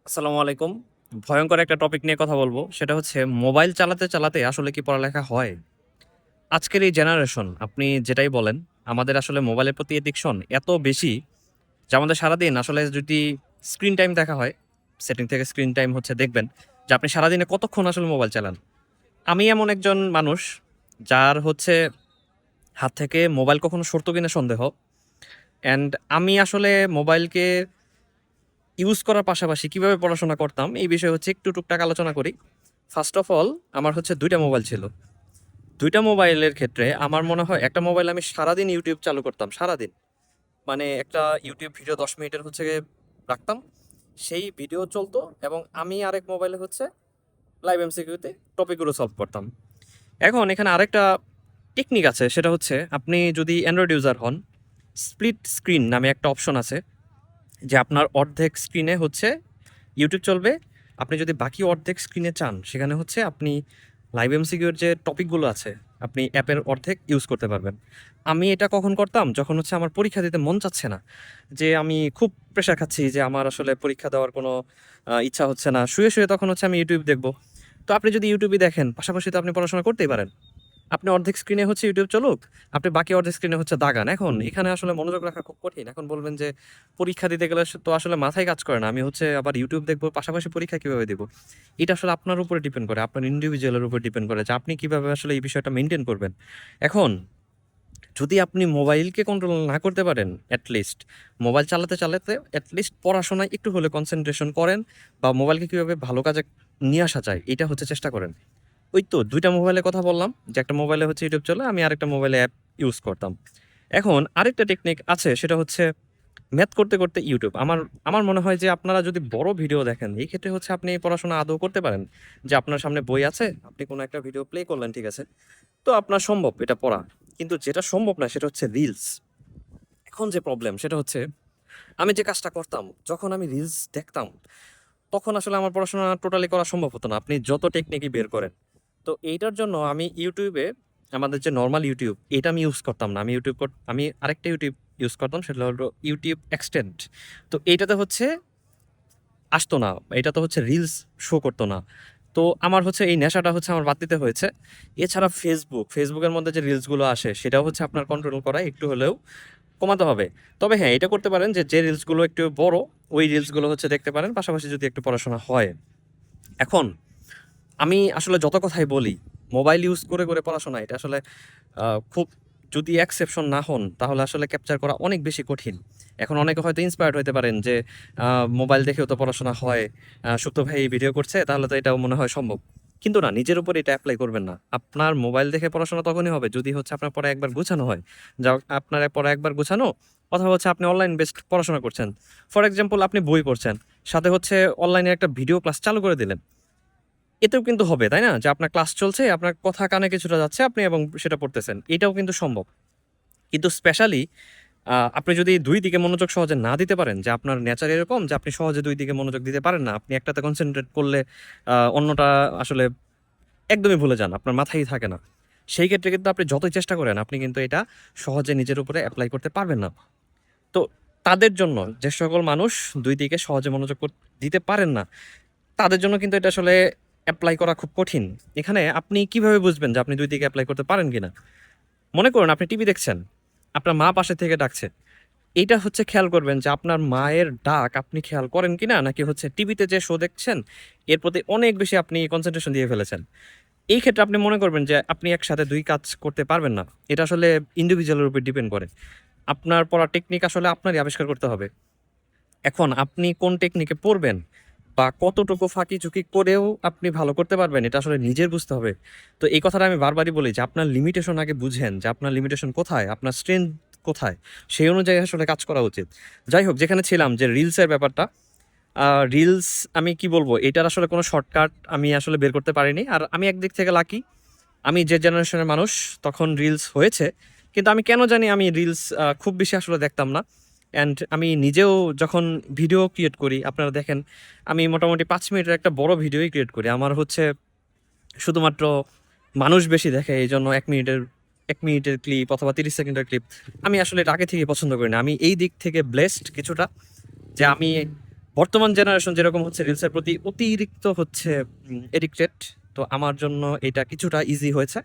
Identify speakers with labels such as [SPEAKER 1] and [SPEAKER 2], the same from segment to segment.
[SPEAKER 1] আসসালামু আলাইকুম। ভয়ংকর একটা টপিক নিয়ে কথা বলবো। সেটা হচ্ছে মোবাইল চালাতে, চালাতে আসলে কি পড়ালেখা হয়? আজকের এই জেনারেশন আপনি যেটাই বলেন, আমাদের আসলে মোবাইলের প্রতি অ্যাডিকশন এত বেশি যে আমাদের সারাদিন আসলে যদি স্ক্রিন টাইম দেখা হয়, সেটিং থেকে স্ক্রিন টাইম হচ্ছে দেখবেন যে আপনি সারাদিনে কতক্ষণ আসলে মোবাইল চালান। আমি এমন একজন মানুষ যার হচ্ছে হাত থেকে মোবাইল কখনো সরতো কিনা সন্দেহ। অ্যান্ড আমি আসলে মোবাইলকে ইউজ করার পাশাপাশি কিভাবে পড়াশোনা করতাম এই বিষয়ে হচ্ছে একটু টুকটাক আলোচনা করি। ফার্স্ট অফ অল আমার হচ্ছে ২ টা মোবাইল ছিল। ২ টা মোবাইলের ক্ষেত্রে আমার মনে হয় একটা মোবাইলে আমি সারাদিন YouTube চালু করতাম, সারাদিন। মানে একটা YouTube ভিডিও ১০ মিনিটের হচ্ছে গিয়ে রাখতাম। সেই ভিডিও চলতো এবং আমি আরেক মোবাইলে হচ্ছে লাইভ এমসিকিউতে টপিকগুলো সলভ করতাম। এখন এখানে আরেকটা টেকনিক আছে সেটা হচ্ছে আপনি যদি অ্যান্ড্রয়েড ইউজার হন, স্প্লিট স্ক্রিন নামে একটা অপশন আছে যে আপনার অর্ধেক স্ক্রিনে হচ্ছে ইউটিউব চলবে। আপনি যদি বাকি অর্ধেক স্ক্রিনে চান, সেখানে হচ্ছে আপনি লাইভ এমসিকিউর যে টপিকগুলো আছে, আপনি অ্যাপের অর্ধেক ইউজ করতে পারবেন। আমি এটা কখন করতাম? যখন হচ্ছে আমার পরীক্ষা দিতে মন চাচ্ছে না। যে আমি খুব প্রেশার খাচ্ছি যে আমার আসলে পরীক্ষা দেওয়ার কোনো ইচ্ছা হচ্ছে না। শুয়ে, শুয়ে তখন হচ্ছে আমি ইউটিউব দেখব। তো আপনি যদি ইউটিউবই দেখেন, পাশাপাশি তো আপনি পড়াশোনা করতেই পারেন। আপনি অর্ধেক স্ক্রিনে হচ্ছে ইউটিউব চলুক, আপনি বাকি অর্ধেক স্ক্রিনে হচ্ছে দাগান। এখন এখানে আসলে মনোযোগ রাখা খুব কঠিন। এখন বলবেন যে পরীক্ষা দিতে গেলে তো আসলে মাথায় কাজ করে না। আমি হচ্ছে আবার ইউটিউব দেখবো, পাশাপাশি পরীক্ষা কিভাবে দিব? এটা আসলে আপনার উপরে ডিপেন্ড করে, আপনার ইন্ডিভিজুয়াল এর উপর ডিপেন্ড করে যে আপনি কিভাবে আসলে এই বিষয়টা মেইনটেইন করবেন। এখন যদি আপনি মোবাইলকে কন্ট্রোল না করতে পারেন, এট লিস্ট মোবাইল চালাতে, চালাতে এট লিস্ট পড়াশোনায় একটু হলে কনসেনট্রেশন করেন বা মোবাইলকে কিভাবে ভালো কাজে নিয়ে আসা যায়, এটা হচ্ছে চেষ্টা করেন। ওই তো ২ টা মোবাইলের কথা বললাম যে একটা মোবাইলে হচ্ছে ইউটিউব চলে, আমি আরেকটা মোবাইলে অ্যাপ ইউজ করতাম। এখন আরেকটা টেকনিক আছে সেটা হচ্ছে ম্যাথ করতে, করতে ইউটিউব। আমার আমার মনে হয় যে আপনারা যদি বড় ভিডিও দেখেন, এই ক্ষেত্রে হচ্ছে আপনি পড়াশোনা আদৌ করতে পারেন। যে আপনার সামনে বই আছে, আপনি কোনো একটা ভিডিও প্লে করলেন, ঠিক আছে? তো আপনার সম্ভব এটা পড়া। কিন্তু যেটা সম্ভব না সেটা হচ্ছে রিলস। এখন যে প্রবলেম সেটা হচ্ছে আমি যে কাজটা করতাম, যখন আমি রিলস দেখতাম, তখন আসলে আমার পড়াশোনা টোটালি করা সম্ভব হতো না। আপনি যত টেকনিকই বের করেন। তো এইটার জন্য আমি ইউটিউবে আমাদের যে নরমাল ইউটিউব, এটা আমি ইউজ করতাম না। আমি আরেকটা ইউটিউব ইউজ করতাম, সেটা হলো ইউটিউব এক্সটেন্ড। তো এইটাতে হচ্ছে আসতো না। এটাতে হচ্ছে রিলস শো করতো না। তো আমার হচ্ছে এই নেশাটা হচ্ছে আমার বাদ দিতে হয়েছে। এছাড়া ফেসবুকের মধ্যে যে রিলসগুলো আসে সেটাও হচ্ছে আপনার কন্ট্রোল করা একটু হলেও কমাতে হবে। তবে হ্যাঁ, এটা করতে পারেন যে রিলসগুলো একটু বড়, ওই রিলসগুলো হচ্ছে দেখতে পারেন, পাশাপাশি যদি একটু পড়াশোনা হয়। এখন আমি আসলে যত কথাই বলি, মোবাইল ইউজ করে, করে পড়াশোনা এটা আসলে খুব যদি এক্সেপশন না হন, তাহলে আসলে ক্যাপচার করা অনেক বেশি কঠিন। এখন অনেকে হয়তো ইন্সপায়ার্ড হইতে পারেন যে মোবাইল দেখেও তো পড়াশোনা হয়। সুপ্ত ভাই ভিডিও করছে, তাহলে তো এটাও মনে হয় সম্ভব। কিন্তু না, নিজের উপর এটা এপ্লাই করবেন না। আপনার মোবাইল দেখে পড়াশোনা তখনই হবে যদি হচ্ছে আপনার পড়া একবার গোছানো হয়। যা আপনার পড়া একবার গোছানো, অথবা হচ্ছে আপনি অনলাইন বেসড পড়াশোনা করছেন। ফর এক্সাম্পল আপনি বই পড়ছেন, সাথে হচ্ছে অনলাইনে একটা ভিডিও ক্লাস চালু করে দিলেন। এতেও কিন্তু হবে, তাই না? যে আপনার ক্লাস চলছে, আপনার কথা কানে কিছুটা যাচ্ছে, আপনি এবং সেটা পড়তেছেন। এটাও কিন্তু সম্ভব। কিন্তু স্পেশালি আপনি যদি ২ দিকে মনোযোগ সহজে না দিতে পারেন, যে আপনার নেচার এরকম যে আপনি সহজে ২ দিকে মনোযোগ দিতে পারেন না। আপনি একটাতে কনসেনট্রেট করলে অন্যটা আসলে একদমই ভুলে যান। আপনার মাথায়ই থাকে না। সেই ক্ষেত্রে কিন্তু আপনি যতই চেষ্টা করেন, আপনি কিন্তু এটা সহজে নিজের উপরে এপ্লাই করতে পারবেন না। তো তাদের জন্য যে সকল মানুষ ২ দিকে সহজে মনোযোগ দিতে পারেন না, তাদের জন্য কিন্তু এটা আসলে এপ্লাই করা খুব কঠিন। এখানে আপনি কিভাবে বুঝবেন যে আপনি ২ দিকে এপ্লাই করতে পারেন কিনা? মনে করুন আপনি টিভি দেখছেন। আপনার মা পাশে থেকে ডাকছে। এইটা হচ্ছে খেয়াল করবেন যে আপনার মায়ের ডাক আপনি খেয়াল করেন কিনা? নাকি হচ্ছে টিভিতে যে শো দেখছেন, এর প্রতি অনেক বেশি আপনি কনসেন্ট্রেশন দিয়ে ফেলেছেন। এই ক্ষেত্রে আপনি মনে করবেন যে আপনি একসাথে ২ কাজ করতে পারবেন না। এটা আসলে ইন্ডিভিজুয়াল এর উপর ডিপেন্ড করে। আপনার পড়ার টেকনিক আসলে আপনারই আবিষ্কার করতে হবে। এখন আপনি কোন টেকনিকে পড়বেন বা কতটুকু ফাঁকি-ঝুঁকি করেও আপনি ভালো করতে পারবেন, এটা আসলে নিজের বুঝতে হবে। তো এই কথাটা আমি বারবারই বলি যে আপনার লিমিটেশন আগে বুঝেন যে আপনার লিমিটেশন কোথায়, আপনার স্ট্রেংথ কোথায়? সেই অনুযায়ী আসলে কাজ করা উচিত। যাই হোক, যেখানে ছিলাম যে রিলসের ব্যাপারটা, রিলস আমি কি বলবো? এটার আসলে কোনো শর্টকাট আমি আসলে বের করতে পারিনি। আর আমি একদিক থেকে লাকি। আমি যে জেনারেশনের মানুষ, তখন রিলস হয়েছে। কিন্তু আমি কেন জানি আমি রিলস খুব বেশি আসলে দেখতাম না। অ্যান্ড আমি নিজেও যখন ভিডিও ক্রিয়েট করি, আপনারা দেখেন আমি মোটামুটি ৫ মিনিটের একটা বড় ভিডিওই ক্রিয়েট করি। আমার হচ্ছে শুধুমাত্র মানুষ বেশি দেখে এইজন্য ১ মিনিটের ক্লিপ অথবা ৩০ সেকেন্ডের ক্লিপ আমি আসলে এটা আগে থেকেই পছন্দ করি না। আমি এই দিক থেকে ব্লেসড কিছুটা যে আমি বর্তমান জেনারেশন যেরকম হচ্ছে রিলসের প্রতি অতিরিক্ত হচ্ছে এডিক্টেড। তো আমার জন্য এটা কিছুটা ইজি হয়েছে।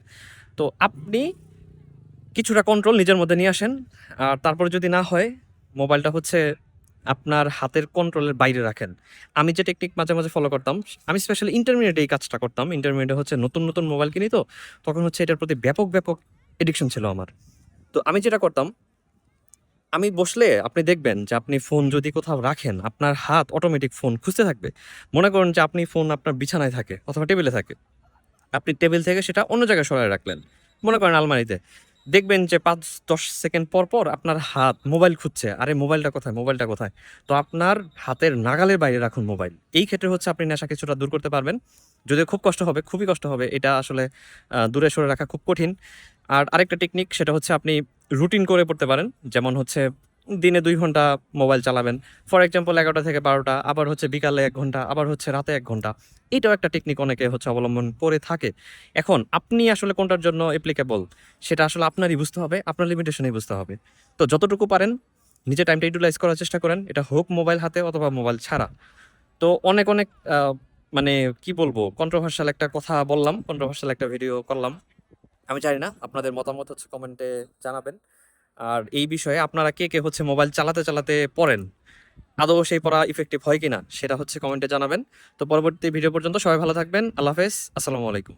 [SPEAKER 1] তো আপনি কিছুটা কন্ট্রোল নিজের মধ্যে নিয়ে আসেন। আর তারপরে যদি না হয়, মোবাইলটা হচ্ছে আপনার হাতের কন্ট্রোলের বাইরে রাখেন। আমি যে টেকনিক মাঝে, মাঝে ফলো করতাম, আমি স্পেশালি ইন্টারমিডিয়েটে এই কাজটা করতাম। ইন্টারমিডিয়েটে হচ্ছে নতুন, নতুন মোবাইল কিনি তো, তখন হচ্ছে এটার প্রতি ব্যাপক, ব্যাপক অ্যাডিকশন ছিল আমার। তো আমি যেটা করতাম, আমি বসলে আপনি দেখবেন যে আপনি ফোন যদি কোথাও রাখেন, আপনার হাত অটোমেটিক ফোন খুঁজতে থাকবে। মনে করুন যে আপনি ফোন আপনার বিছানায় থাকে অথবা টেবিলে থাকে। আপনি টেবিল থেকে সেটা অন্য জায়গায় সরায় রাখলেন। মনে করেন আলমারিতে। দেখবেন যে ৫-১০ সেকেন্ড পর, পর আপনার হাত মোবাইল খুঁজছে। আরে মোবাইলটা কোথায়, মোবাইলটা কোথায়? তো আপনার হাতের নাগালের বাইরে রাখুন মোবাইল। এই ক্ষেত্রে হচ্ছে আপনি নেশা কিছুটা দূর করতে পারবেন। যদিও খুব কষ্ট হবে, খুবই কষ্ট হবে। এটা আসলে দূরে সরে রাখা খুব কঠিন। আর আরেকটা টেকনিক সেটা হচ্ছে আপনি রুটিন করে পড়তে পারেন। যেমন হচ্ছে দিনে ২ ঘন্টা মোবাইল চালাবেন। ফর এক্সাম্পল ১১টা থেকে ১২টা, আবার হচ্ছে বিকালে ১ ঘন্টা, আবার হচ্ছে রাতে ১ ঘন্টা। এটাও একটা টেকনিক অনেকে হচ্ছে অবলম্বন করে থাকে। এখন আপনি আসলে কোনটার জন্য অ্যাপ্লিকেবল সেটা আসলে আপনারই বুঝতে হবে, আপনার লিমিটেশনেই বুঝতে হবে। তো যতটুকু পারেন নিজের টাইমটা ইউটিলাইজ করার চেষ্টা করেন। এটা হোক মোবাইল হাতে অথবা মোবাইল ছাড়া। তো অনেক, অনেক মানে কি বলবো কন্ট্রোভার্সিয়াল একটা কথা বললাম, কন্ট্রোভার্সিয়াল একটা ভিডিও করলাম। আমি জানি না আপনাদের মতামত হচ্ছে কমেন্টে জানাবেন। আর এই বিষয়ে আপনারা কে, কে হচ্ছে মোবাইল চালাতে, চালাতে পড়েন? আদৌ সেই পড়া ইফেক্টিভ হয় কিনা সেটা হচ্ছে কমেন্টে জানাবেন। তো পরবর্তী ভিডিও পর্যন্ত সবাই ভালো থাকবেন। আল্লাহ হাফেজ। আসসালামু আলাইকুম।